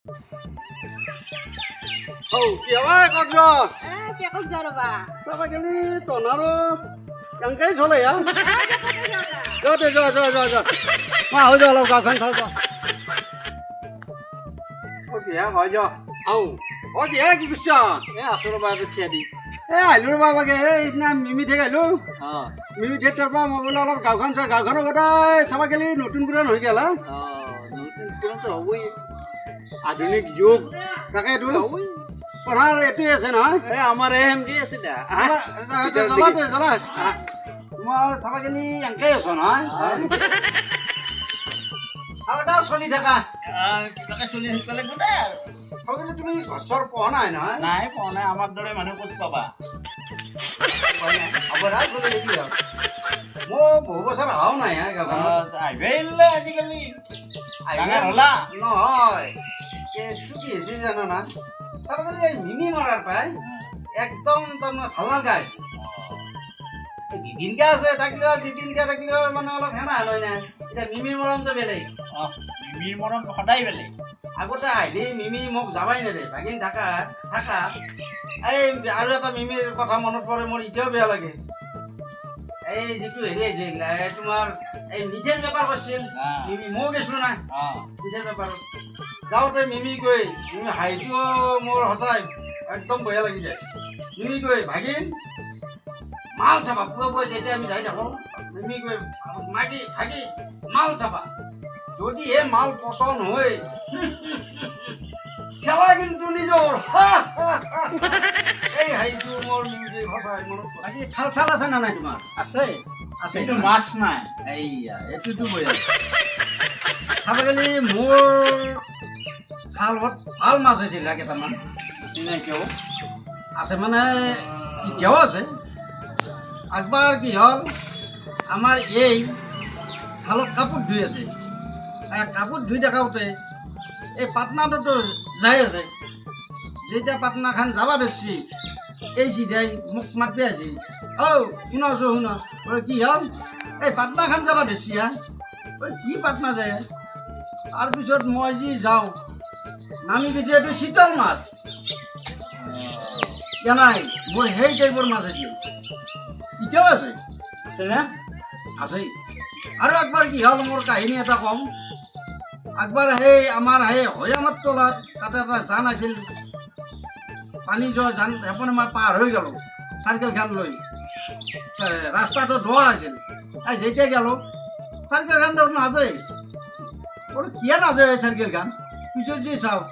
কি হয় কক যোৱা কে কক যাও ৰবা চাবা গেলি টনাৰো কেনেকৈ চলে হা যোৱা দে যোৱা যোৱা যোৱা যোৱা মই হৈ যাওঁ অলপ গাঁওখন চাওঁ যোৱা কি হে হয় যোৱা কি হে কি কৰিছ আছোঁ ৰ'বা চিয়া দি আহিলোঁ ৰ'বা বাকে সেইদিনা মিমি ঠেক আহিলোঁ মিমি ঠেক তাৰ পৰা মই বোলে অলপ গাঁওখন চাওঁ গাঁওখনৰ গোটাই চাবা গেলি নতুন পুৰা হৈ গেল হা নতুন পুৰাটো হ'বই আধুনিক যুগ তাকেতো পঢ়াৰ এইটোৱে আছে নহয় আমাৰ এমকে আছে দে তোমাৰ চাবা গেলি এনেকৈ আছ নহয় চলি থাকা কিবাকে চলি থাকিব লাগিব দে আৰু তুমি ঘৰ পঢ়া নাই নহয় নাই পোৱা নাই আমাৰ দৰে মানুহ ক'ত পাবা মই বহু বছৰ অহাও নাই আহিবই আজিকালি ডাঙৰ হ'লা নহয় কেছটো কি হৈছে জানো না চাবা গেলি এই মিমি মৰাৰ পাই একদম তাৰমানে ভাল লগা হৈছে বিপিনকা আছে থাকিলেও বিপিনকা থাকিলেও মানে অলপ হেনা হয় না এতিয়া মিমি মৰমটো বেলেগ মিমিৰ মৰম সদায় বেলেগ আগতে আহিলে মিমি মোক যাবাই নেদে ভাগিন থাকা থাকা এই আৰু এটা মিমিৰ কথা মনত পৰে মোৰ এতিয়াও বেয়া লাগে এই যিটো হেৰি আছিল তোমাৰ এই মিঠেৰ বেপাৰ কৰিছিল মিমি ময়ো গৈছিলোঁ না মিঠেৰ বেপাৰত যাওঁতে মিমি গৈ মিমি হাঁহিটো মোৰ সঁচাই একদম বেয়া লাগি যায় মিমি গৈ ভাগিন মাল চাবা পুৱা পুৱা যেতিয়া আমি যাই থাকোঁ মিমি গৈ মাগি ভাগি মাল চাবা যদি এই মাল পচন্দ হয় খেলা কিন্তু নিজৰ এই হাঁহিটো মোৰ মিমি সঁচাই মনত বাকী খাল চাল আছে না নাই তোমাৰ আছে আছে কিন্তু মাছ নাই এইয়া এইটোতো বৈ চাব গ'লে মোৰ খালত ভাল মাছ হৈছিল কেইটামান চিনাকিও আছে মানে এতিয়াও আছে একবাৰ কি হ'ল আমাৰ এই খালত কাপোৰ ধুই আছে কাপোৰ ধুই দেখাওঁতে এই পাটনাটোতো যাই আছে যেতিয়া পাটনাখান যাবা ধৰিছি এই চিধাই মোক মাতি আছে শুনাছো শুনা কি হ'ল এই পাটনাখান যাবা ধৰিছি হা কি পাটনা যায় তাৰপিছত মই যি যাওঁ নামি গৈছে এইটো চিতল মাছ নাই মোৰ সেই টাইপৰ মাছ আছিল এতিয়াও আছে আছে না আছেই আৰু একবাৰ কি হ'ল মোৰ কাহিনী এটা কম একবাৰ সেই আমাৰ সেই হয়ামাত তলাত তাতে এটা জান আছিল পানী যোৱা জান সেইপিনে মই পাৰ হৈ গ'লোঁ চাইকেলখন লৈ ৰাস্তাটো ধোৱা আছিল যেতিয়া গ'লোঁ চাইকেলখন নাযায় কিয় নাযায় চাইকেলখন পিছত যি চাওঁ